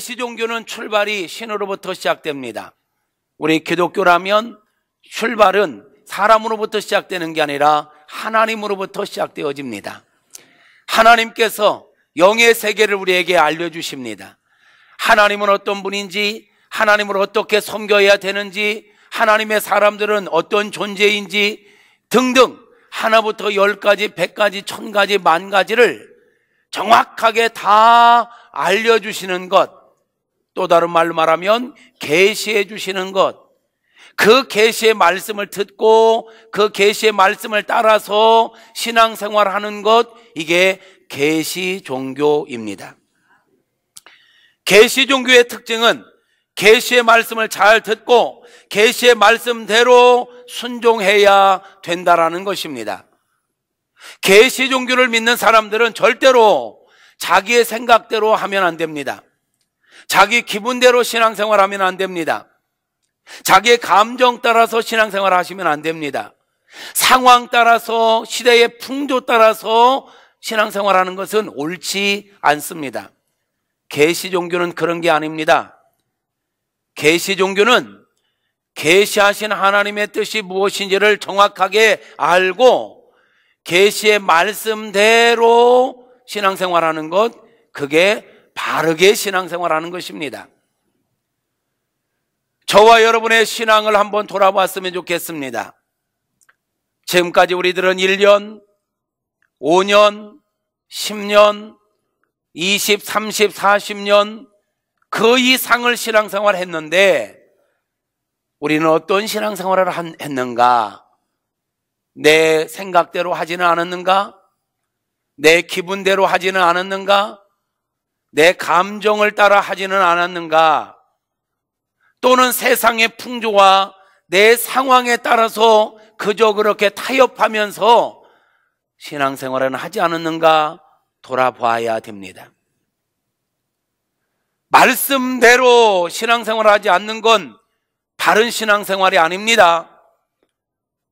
계시 종교는 출발이 신으로부터 시작됩니다. 우리 기독교라면 출발은 사람으로부터 시작되는 게 아니라 하나님으로부터 시작되어집니다. 하나님께서 영의 세계를 우리에게 알려주십니다. 하나님은 어떤 분인지, 하나님을 어떻게 섬겨야 되는지, 하나님의 사람들은 어떤 존재인지 등등 하나부터 10가지, 100가지, 1000가지, 10,000가지를 정확하게 다 알려주시는 것, 또 다른 말로 말하면 계시해 주시는 것, 그 계시의 말씀을 듣고 그 계시의 말씀을 따라서 신앙생활하는 것, 이게 계시 종교입니다. 계시 종교의 특징은 계시의 말씀을 잘 듣고 계시의 말씀대로 순종해야 된다라는 것입니다. 계시 종교를 믿는 사람들은 절대로 자기의 생각대로 하면 안 됩니다. 자기 기분대로 신앙생활하면 안 됩니다. 자기의 감정 따라서 신앙생활 하시면 안 됩니다. 상황 따라서, 시대의 풍조 따라서 신앙생활하는 것은 옳지 않습니다. 계시 종교는 그런 게 아닙니다. 계시 종교는 계시하신 하나님의 뜻이 무엇인지를 정확하게 알고 계시의 말씀대로 신앙생활하는 것, 그게 바르게 신앙생활하는 것입니다. 저와 여러분의 신앙을 한번 돌아봤으면 좋겠습니다. 지금까지 우리들은 1년, 5년, 10년, 20, 30, 40년 그 이상을 신앙생활 했는데 우리는 어떤 신앙생활을 했는가? 내 생각대로 하지는 않았는가? 내 기분대로 하지는 않았는가? 내 감정을 따라 하지는 않았는가? 또는 세상의 풍조와 내 상황에 따라서 그저 그렇게 타협하면서 신앙생활은 하지 않았는가 돌아봐야 됩니다. 말씀대로 신앙생활을 하지 않는 건 바른 신앙생활이 아닙니다.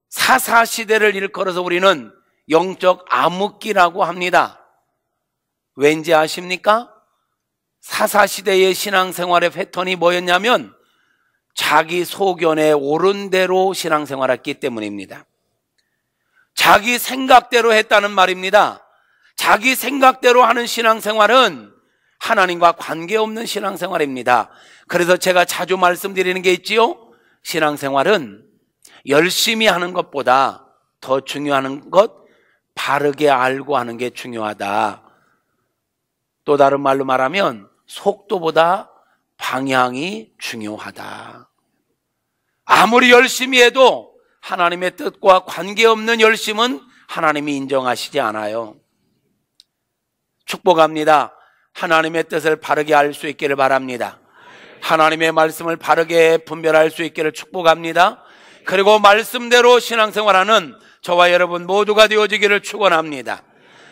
사사시대를 일컬어서 우리는 영적 암흑기라고 합니다. 왠지 아십니까? 사사시대의 신앙생활의 패턴이 뭐였냐면 자기 소견에 옳은 대로 신앙생활했기 때문입니다. 자기 생각대로 했다는 말입니다. 자기 생각대로 하는 신앙생활은 하나님과 관계없는 신앙생활입니다. 그래서 제가 자주 말씀드리는 게 있지요. 신앙생활은 열심히 하는 것보다 더 중요한 것, 바르게 알고 하는 게 중요하다. 또 다른 말로 말하면 속도보다 방향이 중요하다. 아무리 열심히 해도 하나님의 뜻과 관계없는 열심은 하나님이 인정하시지 않아요. 축복합니다. 하나님의 뜻을 바르게 알 수 있기를 바랍니다. 하나님의 말씀을 바르게 분별할 수 있기를 축복합니다. 그리고 말씀대로 신앙생활하는 저와 여러분 모두가 되어지기를 축원합니다.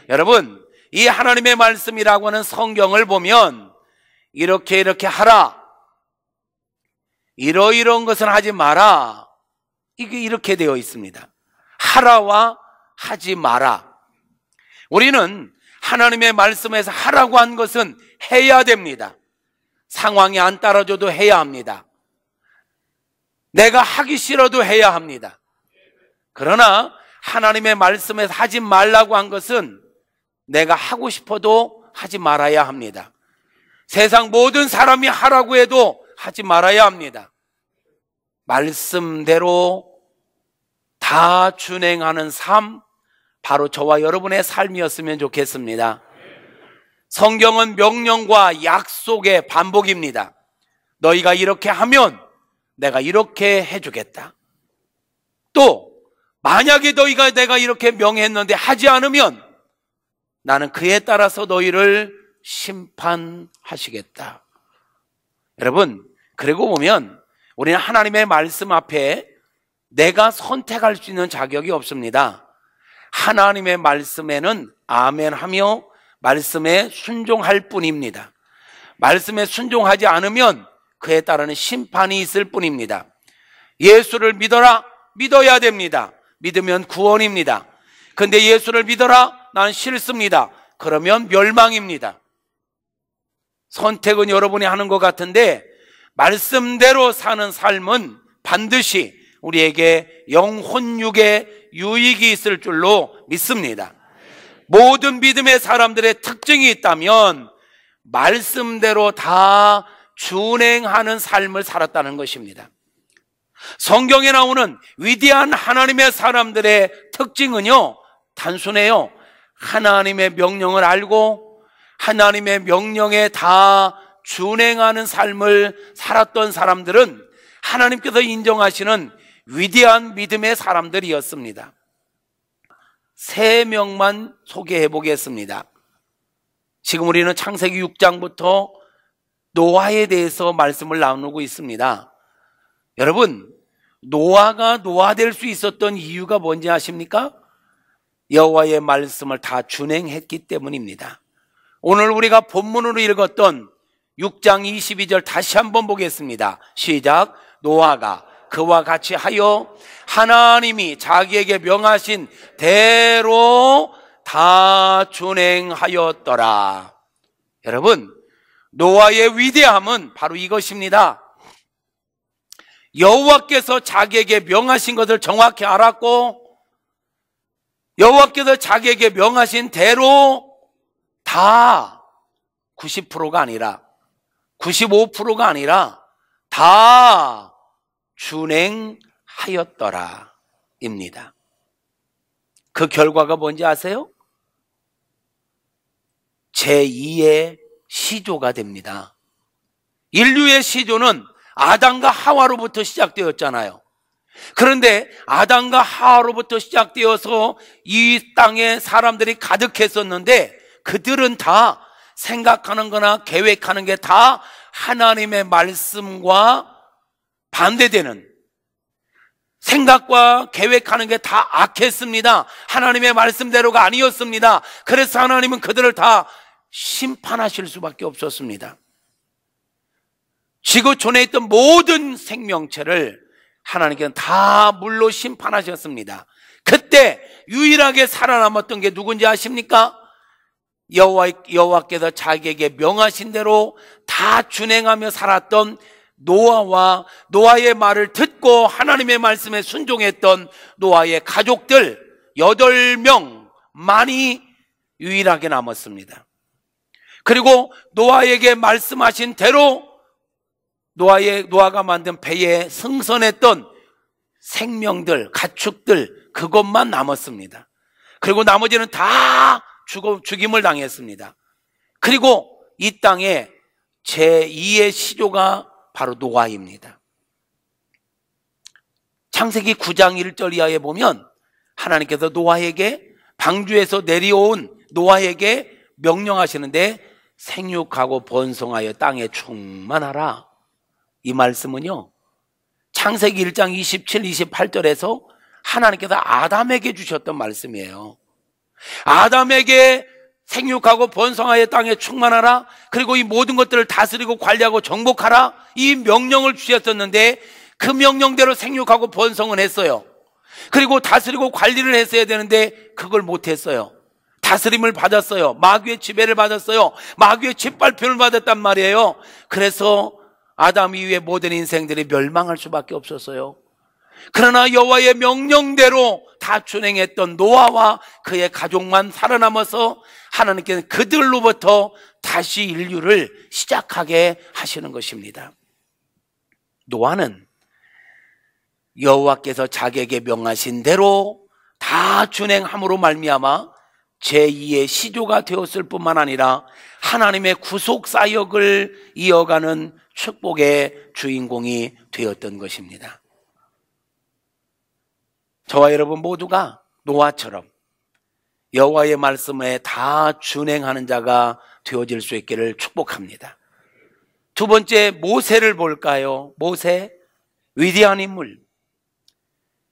여러분, 이 하나님의 말씀이라고 하는 성경을 보면 이렇게 하라, 이러이러한 것은 하지 마라, 이게 이렇게 되어 있습니다. 하라와 하지 마라. 우리는 하나님의 말씀에서 하라고 한 것은 해야 됩니다. 상황이 안 따라줘도 해야 합니다. 내가 하기 싫어도 해야 합니다. 그러나 하나님의 말씀에서 하지 말라고 한 것은 내가 하고 싶어도 하지 말아야 합니다. 세상 모든 사람이 하라고 해도 하지 말아야 합니다. 말씀대로 다 준행하는 삶, 바로 저와 여러분의 삶이었으면 좋겠습니다. 성경은 명령과 약속의 반복입니다. 너희가 이렇게 하면 내가 이렇게 해주겠다. 또 만약에 너희가 내가 이렇게 명했는데 하지 않으면 나는 그에 따라서 너희를 심판하시겠다. 여러분, 그리고 보면 우리는 하나님의 말씀 앞에 내가 선택할 수 있는 자격이 없습니다. 하나님의 말씀에는 아멘하며 말씀에 순종할 뿐입니다. 말씀에 순종하지 않으면 그에 따르는 심판이 있을 뿐입니다. 예수를 믿어라, 믿어야 됩니다. 믿으면 구원입니다. 근데 예수를 믿어라, 난 싫습니다. 그러면 멸망입니다. 선택은 여러분이 하는 것 같은데 말씀대로 사는 삶은 반드시 우리에게 영혼육에 유익이 있을 줄로 믿습니다. 모든 믿음의 사람들의 특징이 있다면 말씀대로 다 준행하는 삶을 살았다는 것입니다. 성경에 나오는 위대한 하나님의 사람들의 특징은요, 단순해요. 하나님의 명령을 알고 하나님의 명령에 다 준행하는 삶을 살았던 사람들은 하나님께서 인정하시는 위대한 믿음의 사람들이었습니다. 3명만 소개해 보겠습니다. 지금 우리는 창세기 6장부터 노아에 대해서 말씀을 나누고 있습니다. 여러분, 노아가 노아될 수 있었던 이유가 뭔지 아십니까? 여호와의 말씀을 다 준행했기 때문입니다. 오늘 우리가 본문으로 읽었던 6장 22절 다시 한번 보겠습니다. 시작. 노아가 그와 같이 하여 하나님이 자기에게 명하신 대로 다 준행하였더라. 여러분, 노아의 위대함은 바로 이것입니다. 여호와께서 자기에게 명하신 것을 정확히 알았고 여호와께서 자기에게 명하신 대로 다 90%가 아니라 95%가 아니라 다 준행하였더라 입니다. 그 결과가 뭔지 아세요? 제2의 시조가 됩니다. 인류의 시조는 아담과 하와로부터 시작되었잖아요. 그런데 아담과 하와로부터 시작되어서 이 땅에 사람들이 가득했었는데 그들은 다 생각하는 거나 계획하는 게 다 하나님의 말씀과 반대되는, 생각과 계획하는 게 다 악했습니다. 하나님의 말씀대로가 아니었습니다. 그래서 하나님은 그들을 다 심판하실 수밖에 없었습니다. 지구촌에 있던 모든 생명체를 하나님께서는 다 물로 심판하셨습니다. 그때 유일하게 살아남았던 게 누군지 아십니까? 여호와께서 자기에게 명하신 대로 다 준행하며 살았던 노아와 노아의 말을 듣고 하나님의 말씀에 순종했던 노아의 가족들 8명만이 유일하게 남았습니다. 그리고 노아에게 말씀하신 대로 노아가 만든 배에 승선했던 생명들, 가축들, 그것만 남았습니다. 그리고 나머지는 다 죽임을 당했습니다. 그리고 이 땅에 제2의 시조가 바로 노아입니다. 창세기 9장 1절 이하에 보면 하나님께서 노아에게, 방주에서 내려온 노아에게 명령하시는데 생육하고 번성하여 땅에 충만하라. 이 말씀은요, 창세기 1장 27, 28절에서 하나님께서 아담에게 주셨던 말씀이에요. 아담에게 생육하고 번성하여 땅에 충만하라, 그리고 이 모든 것들을 다스리고 관리하고 정복하라, 이 명령을 주셨었는데 그 명령대로 생육하고 번성은 했어요. 그리고 다스리고 관리를 했어야 되는데 그걸 못했어요. 다스림을 받았어요. 마귀의 지배를 받았어요. 마귀의 짓밟힘을 받았단 말이에요. 그래서 아담 이후의 모든 인생들이 멸망할 수밖에 없었어요. 그러나 여호와의 명령대로 다 준행했던 노아와 그의 가족만 살아남아서 하나님께서 그들로부터 다시 인류를 시작하게 하시는 것입니다. 노아는 여호와께서 자기에게 명하신 대로 다 준행함으로 말미암아 제2의 시조가 되었을 뿐만 아니라 하나님의 구속 사역을 이어가는 축복의 주인공이 되었던 것입니다. 저와 여러분 모두가 노아처럼 여호와의 말씀에 다 준행하는 자가 되어질 수 있기를 축복합니다. 두 번째, 모세를 볼까요? 모세, 위대한 인물,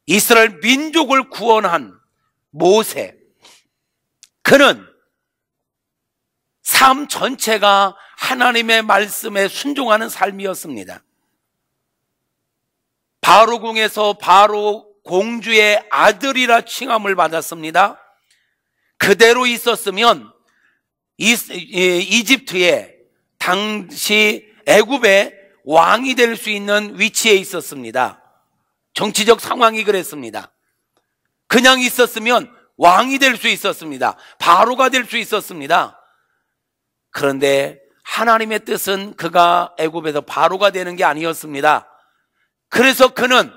이스라엘 민족을 구원한 모세. 그는 삶 전체가 하나님의 말씀에 순종하는 삶이었습니다. 바로 궁에서 바로 공주의 아들이라 칭함을 받았습니다. 그대로 있었으면 이집트에 당시 애굽의 왕이 될 수 있는 위치에 있었습니다. 정치적 상황이 그랬습니다. 그냥 있었으면 왕이 될 수 있었습니다. 바로가 될 수 있었습니다. 그런데 하나님의 뜻은 그가 애굽에서 바로가 되는 게 아니었습니다. 그래서 그는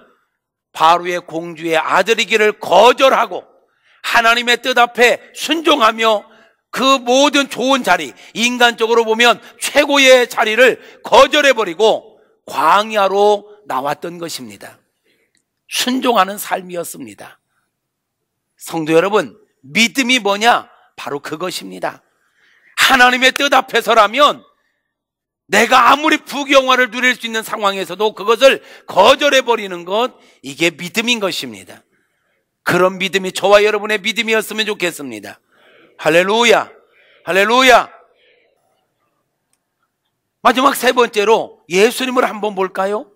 바로의 공주의 아들이기를 거절하고 하나님의 뜻 앞에 순종하며 그 모든 좋은 자리, 인간적으로 보면 최고의 자리를 거절해버리고 광야로 나왔던 것입니다. 순종하는 삶이었습니다. 성도 여러분, 믿음이 뭐냐? 바로 그것입니다. 하나님의 뜻 앞에서라면 내가 아무리 부귀영화를 누릴 수 있는 상황에서도 그것을 거절해버리는 것, 이게 믿음인 것입니다. 그런 믿음이 저와 여러분의 믿음이었으면 좋겠습니다. 할렐루야, 할렐루야. 마지막 세 번째로 예수님을 한번 볼까요?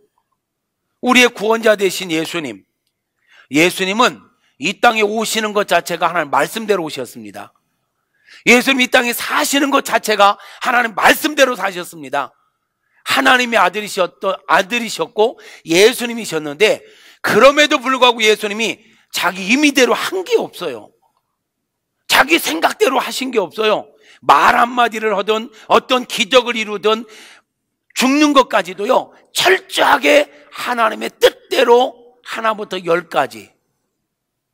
우리의 구원자 되신 예수님. 예수님은 이 땅에 오시는 것 자체가 하나님 말씀대로 오셨습니다. 예수님 이 땅에 사시는 것 자체가 하나님 말씀대로 사셨습니다. 하나님의 아들이셨고 예수님이셨는데, 그럼에도 불구하고 예수님이 자기 임의대로 한 게 없어요. 자기 생각대로 하신 게 없어요. 말 한마디를 하든 어떤 기적을 이루든 죽는 것까지도요, 철저하게 하나님의 뜻대로 하나부터 10까지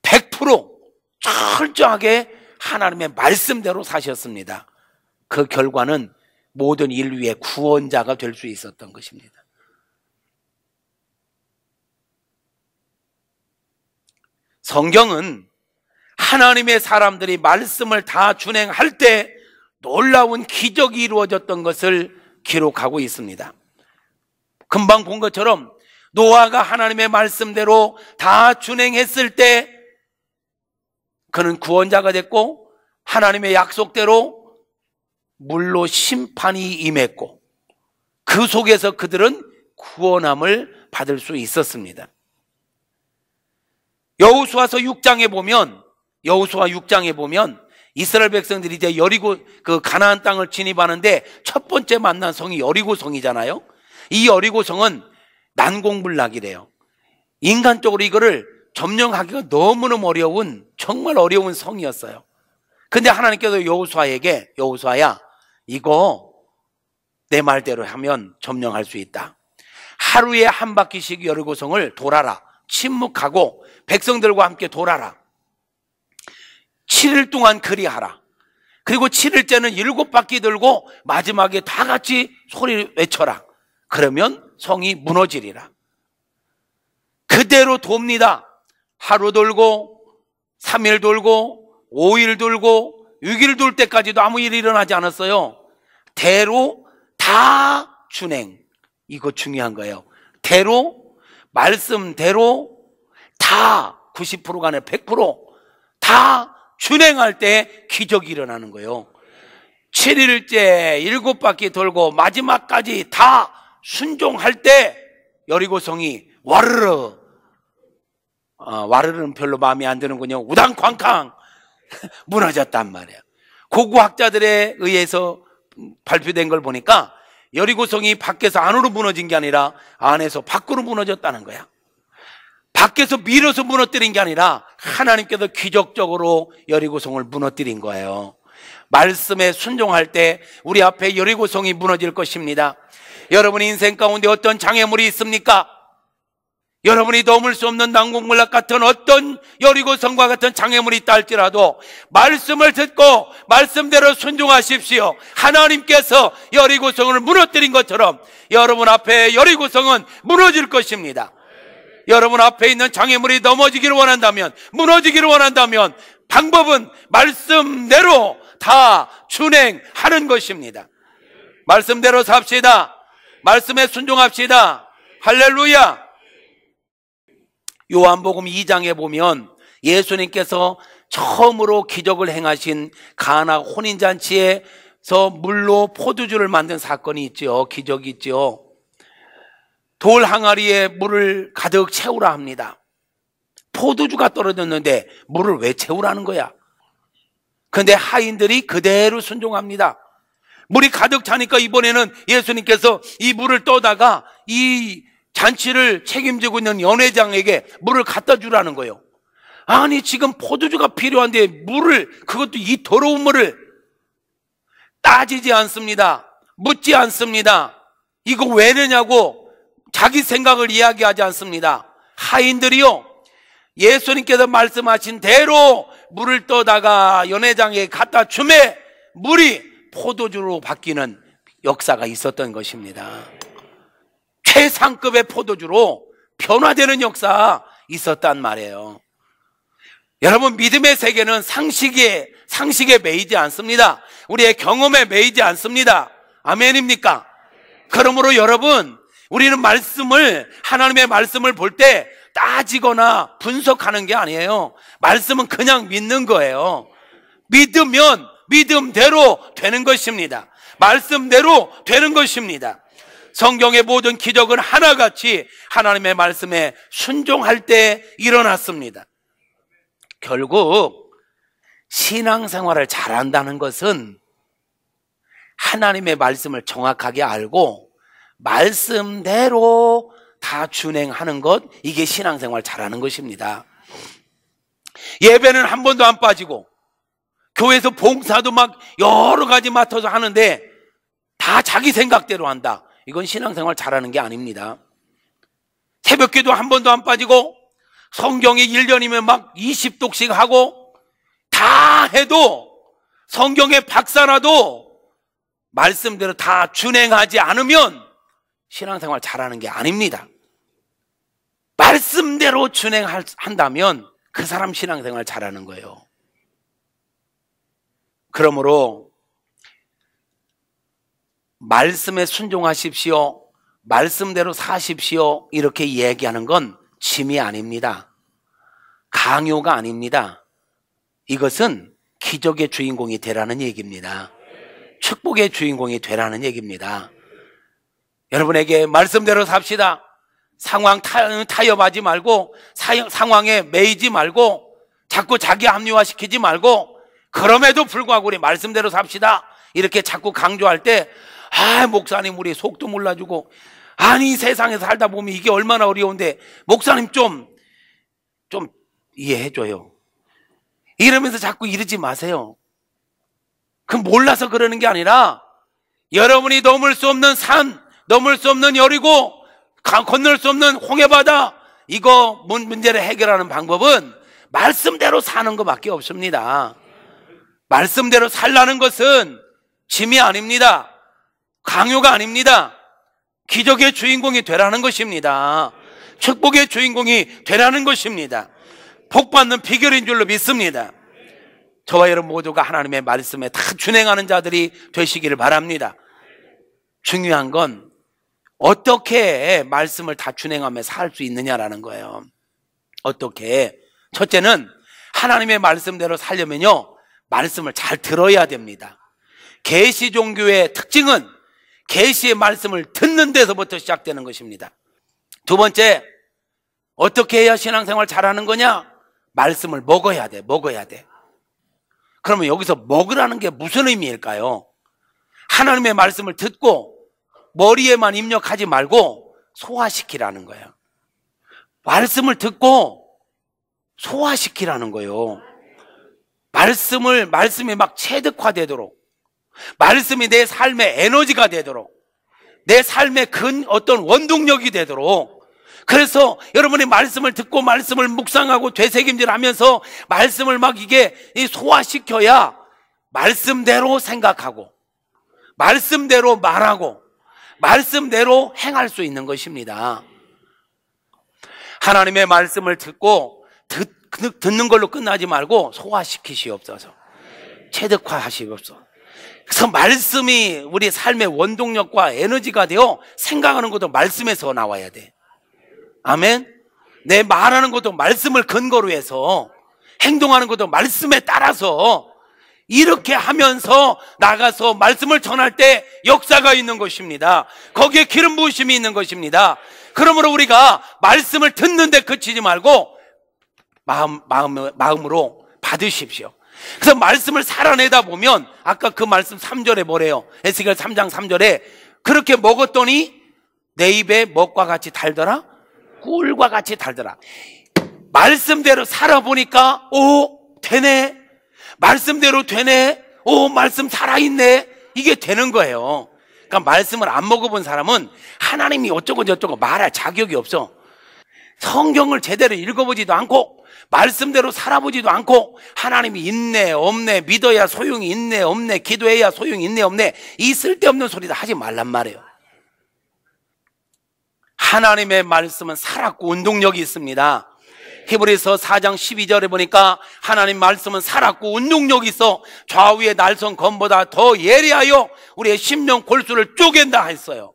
100% 철저하게 하나님의 말씀대로 사셨습니다. 그 결과는 모든 인류의 구원자가 될 수 있었던 것입니다. 성경은 하나님의 사람들이 말씀을 다 준행할 때 놀라운 기적이 이루어졌던 것을 기록하고 있습니다. 금방 본 것처럼 노아가 하나님의 말씀대로 다 준행했을 때 그는 구원자가 됐고, 하나님의 약속대로 물로 심판이 임했고, 그 속에서 그들은 구원함을 받을 수 있었습니다. 여호수아서 6장에 보면 이스라엘 백성들이 이제 여리고 그 가나안 땅을 진입하는데 첫 번째 만난 성이 여리고성이잖아요. 이 여리고성은 난공불락이래요. 인간적으로 이거를 점령하기가 너무너무 어려운, 정말 어려운 성이었어요. 근데 하나님께서 여호수아에게, 여호수아야, 이거 내 말대로 하면 점령할 수 있다. 하루에 한 바퀴씩 여리고성을 돌아라. 침묵하고 백성들과 함께 돌아라. 7일 동안 그리하라. 그리고 7일째는 7바퀴 돌고 마지막에 다 같이 소리를 외쳐라. 그러면 성이 무너지리라. 그대로 돕니다. 하루 돌고 3일 돌고 5일 돌고 6일 돌 때까지도 아무 일이 일어나지 않았어요. 대로 다 준행. 이거 중요한 거예요. 대로, 말씀대로 다 90%가 아니라 100% 준행할 때 기적이 일어나는 거예요. 7일째 7바퀴 돌고 마지막까지 다 순종할 때 여리고성이 와르르는 별로 마음에 안 드는군요. 우당쾅쾅 무너졌단 말이에요. 고고학자들에 의해서 발표된 걸 보니까 여리고성이 밖에서 안으로 무너진 게 아니라 안에서 밖으로 무너졌다는 거야. 밖에서 밀어서 무너뜨린 게 아니라 하나님께서 기적적으로 여리고성을 무너뜨린 거예요. 말씀에 순종할 때 우리 앞에 여리고성이 무너질 것입니다. 여러분 인생 가운데 어떤 장애물이 있습니까? 여러분이 넘을 수 없는 난공불락 같은 어떤 여리고성과 같은 장애물이 있다 할지라도 말씀을 듣고 말씀대로 순종하십시오. 하나님께서 여리고성을 무너뜨린 것처럼 여러분 앞에 여리고성은 무너질 것입니다. 여러분 앞에 있는 장애물이 넘어지기를 원한다면, 무너지기를 원한다면 방법은 말씀대로 다 준행하는 것입니다. 말씀대로 삽시다. 말씀에 순종합시다. 할렐루야. 요한복음 2장에 보면 예수님께서 처음으로 기적을 행하신 가나 혼인잔치에서 물로 포도주를 만든 사건이 있죠. 기적이 있죠. 돌 항아리에 물을 가득 채우라 합니다. 포도주가 떨어졌는데 물을 왜 채우라는 거야? 근데 하인들이 그대로 순종합니다. 물이 가득 차니까 이번에는 예수님께서 이 물을 떠다가 이 잔치를 책임지고 있는 연회장에게 물을 갖다 주라는 거예요. 아니, 지금 포도주가 필요한데 물을, 그것도 이 더러운 물을 따지지 않습니다. 묻지 않습니다. 이거 왜 되냐고 자기 생각을 이야기하지 않습니다. 하인들이요, 예수님께서 말씀하신 대로 물을 떠다가 연회장에 갖다 주매 물이 포도주로 바뀌는 역사가 있었던 것입니다. 최상급의 포도주로 변화되는 역사가 있었단 말이에요. 여러분, 믿음의 세계는 상식에 매이지 않습니다. 우리의 경험에 매이지 않습니다. 아멘입니까? 그러므로 여러분, 우리는 하나님의 말씀을 볼 때 따지거나 분석하는 게 아니에요. 말씀은 그냥 믿는 거예요. 믿으면 믿음대로 되는 것입니다. 말씀대로 되는 것입니다. 성경의 모든 기적은 하나같이 하나님의 말씀에 순종할 때 일어났습니다. 결국 신앙생활을 잘한다는 것은 하나님의 말씀을 정확하게 알고 말씀대로 다 준행하는 것, 이게 신앙생활 잘하는 것입니다. 예배는 한 번도 안 빠지고 교회에서 봉사도 막 여러 가지 맡아서 하는데 다 자기 생각대로 한다. 이건 신앙생활 잘하는 게 아닙니다. 새벽기도 한 번도 안 빠지고 성경이 1년이면 막 20독씩 하고 다 해도 성경의 박사라도 말씀대로 다 준행하지 않으면 신앙생활 잘하는 게 아닙니다. 말씀대로 준행한다면 그 사람 신앙생활 잘하는 거예요. 그러므로 말씀에 순종하십시오, 말씀대로 사십시오, 이렇게 얘기하는 건 짐이 아닙니다. 강요가 아닙니다. 이것은 기적의 주인공이 되라는 얘기입니다. 축복의 주인공이 되라는 얘기입니다. 여러분에게 말씀대로 삽시다. 상황 타협하지 말고, 상황에 매이지 말고, 자꾸 자기 합리화시키지 말고, 그럼에도 불구하고 우리 말씀대로 삽시다, 이렇게 자꾸 강조할 때, 목사님 우리 속도 몰라주고, 아니 세상에서 살다 보면 이게 얼마나 어려운데 목사님 좀 이해해줘요, 이러면서 자꾸 이러지 마세요. 그건 몰라서 그러는 게 아니라 여러분이 넘을 수 없는 산, 넘을 수 없는 여리고, 건널 수 없는 홍해바다, 이거 문제를 해결하는 방법은 말씀대로 사는 것밖에 없습니다. 말씀대로 살라는 것은 짐이 아닙니다. 강요가 아닙니다. 기적의 주인공이 되라는 것입니다. 축복의 주인공이 되라는 것입니다. 복받는 비결인 줄로 믿습니다. 저와 여러분 모두가 하나님의 말씀에 다 준행하는 자들이 되시기를 바랍니다. 중요한 건 어떻게 말씀을 다 준행하며 살 수 있느냐라는 거예요. 어떻게? 첫째는 하나님의 말씀대로 살려면요, 말씀을 잘 들어야 됩니다. 계시 종교의 특징은 계시의 말씀을 듣는 데서부터 시작되는 것입니다. 두 번째, 어떻게 해야 신앙생활 잘하는 거냐? 말씀을 먹어야 돼. 그러면 여기서 먹으라는 게 무슨 의미일까요? 하나님의 말씀을 듣고 머리에만 입력하지 말고 소화시키라는 거예요. 말씀을 듣고 소화시키라는 거예요. 말씀이 막 체득화되도록, 말씀이 내 삶의 에너지가 되도록, 내 삶의 어떤 원동력이 되도록. 그래서 여러분이 말씀을 듣고 말씀을 묵상하고 되새김질하면서 말씀을 막 이게 소화시켜야 말씀대로 생각하고 말씀대로 말하고 말씀대로 행할 수 있는 것입니다. 하나님의 말씀을 듣고 듣는 걸로 끝나지 말고 소화시키시옵소서, 체득화하시옵소서. 그래서 말씀이 우리 삶의 원동력과 에너지가 되어 생각하는 것도 말씀에서 나와야 돼. 아멘. 내 말하는 것도 말씀을 근거로 해서, 행동하는 것도 말씀에 따라서, 이렇게 하면서 나가서 말씀을 전할 때 역사가 있는 것입니다. 거기에 기름 부으심이 있는 것입니다. 그러므로 우리가 말씀을 듣는데 그치지 말고 마음으로 받으십시오. 그래서 말씀을 살아내다 보면 아까 그 말씀 3절에 뭐래요? 에스겔 3장 3절에 그렇게 먹었더니 내 입에 먹과 같이 달더라? 꿀과 같이 달더라. 말씀대로 살아보니까 되네. 말씀대로 되네. 말씀 살아있네. 이게 되는 거예요. 그러니까 말씀을 안 먹어본 사람은 하나님이 어쩌고 저쩌고 말할 자격이 없어. 성경을 제대로 읽어보지도 않고 말씀대로 살아보지도 않고 하나님이 있네 없네, 믿어야 소용이 있네 없네, 기도해야 소용이 있네 없네, 이 쓸데없는 소리도 하지 말란 말이에요. 하나님의 말씀은 살았고 운동력이 있습니다. 히브리서 4장 12절에 보니까 하나님 말씀은 살았고 운동력이 있어 좌우의 날선 검보다 더 예리하여 우리의 심령 골수를 쪼갠다 했어요.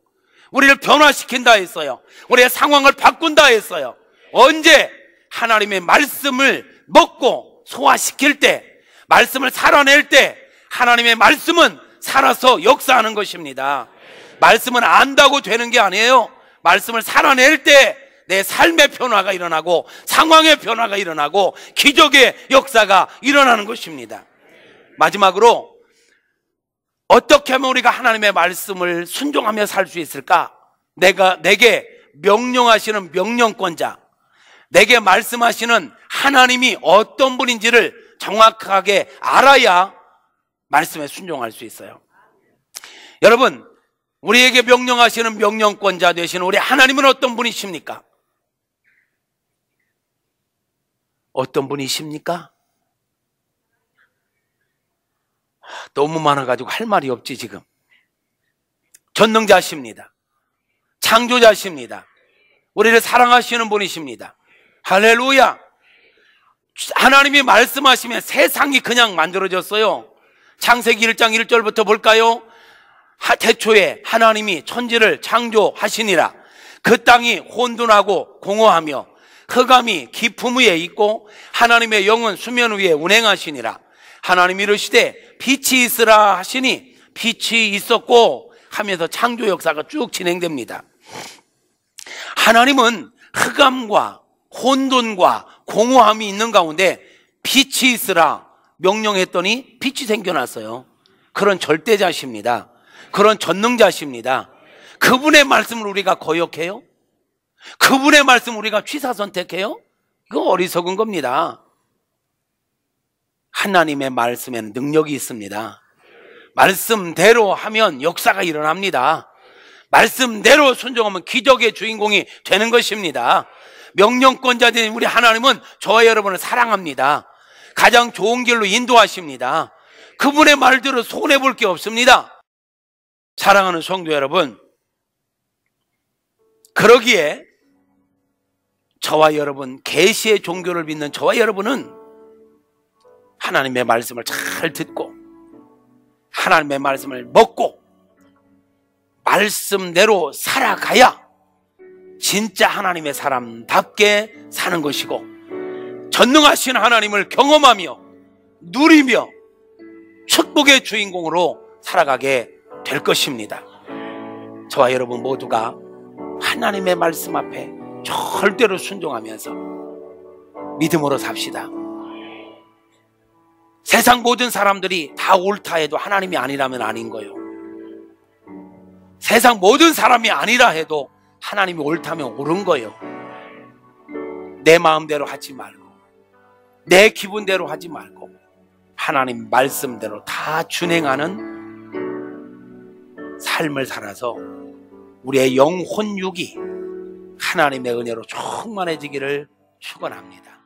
우리를 변화시킨다 했어요. 우리의 상황을 바꾼다 했어요. 언제? 하나님의 말씀을 먹고 소화시킬 때, 말씀을 살아낼 때 하나님의 말씀은 살아서 역사하는 것입니다. 말씀은 안다고 되는 게 아니에요. 말씀을 살아낼 때 내 삶의 변화가 일어나고 상황의 변화가 일어나고 기적의 역사가 일어나는 것입니다. 마지막으로 어떻게 하면 우리가 하나님의 말씀을 순종하며 살 수 있을까? 내게 명령하시는 명령권자, 내게 말씀하시는 하나님이 어떤 분인지를 정확하게 알아야 말씀에 순종할 수 있어요. 여러분, 우리에게 명령하시는 명령권자 되시는 우리 하나님은 어떤 분이십니까? 어떤 분이십니까? 너무 많아가지고 할 말이 없지 지금. 전능자십니다. 창조자십니다. 우리를 사랑하시는 분이십니다. 할렐루야. 하나님이 말씀하시면 세상이 그냥 만들어졌어요. 창세기 1장 1절부터 볼까요? 태초에 하나님이 천지를 창조하시니라. 그 땅이 혼돈하고 공허하며 흑암이 깊음 위에 있고 하나님의 영은 수면 위에 운행하시니라. 하나님이 이르시되 빛이 있으라 하시니 빛이 있었고 하면서 창조 역사가 쭉 진행됩니다. 하나님은 흑암과 혼돈과 공허함이 있는 가운데 빛이 있으라 명령했더니 빛이 생겨났어요. 그런 절대자십니다. 그런 전능자십니다. 그분의 말씀을 우리가 거역해요? 그분의 말씀을 우리가 취사선택해요? 그거 어리석은 겁니다. 하나님의 말씀에는 능력이 있습니다. 말씀대로 하면 역사가 일어납니다. 말씀대로 순종하면 기적의 주인공이 되는 것입니다. 명령권자된 우리 하나님은 저와 여러분을 사랑합니다. 가장 좋은 길로 인도하십니다. 그분의 말대로 손해볼 게 없습니다. 사랑하는 성도 여러분, 그러기에 저와 여러분, 계시의 종교를 믿는 저와 여러분은 하나님의 말씀을 잘 듣고 하나님의 말씀을 먹고 말씀대로 살아가야 진짜 하나님의 사람답게 사는 것이고 전능하신 하나님을 경험하며 누리며 축복의 주인공으로 살아가게 될 것입니다. 저와 여러분 모두가 하나님의 말씀 앞에 절대로 순종하면서 믿음으로 삽시다. 세상 모든 사람들이 다 옳다 해도 하나님이 아니라면 아닌 거예요. 세상 모든 사람이 아니라 해도 하나님이 옳다면 옳은 거예요. 내 마음대로 하지 말고 내 기분대로 하지 말고 하나님 말씀대로 다 준행하는 삶을 살아서 우리의 영혼 육이 하나님의 은혜로 충만해지기를 축원합니다.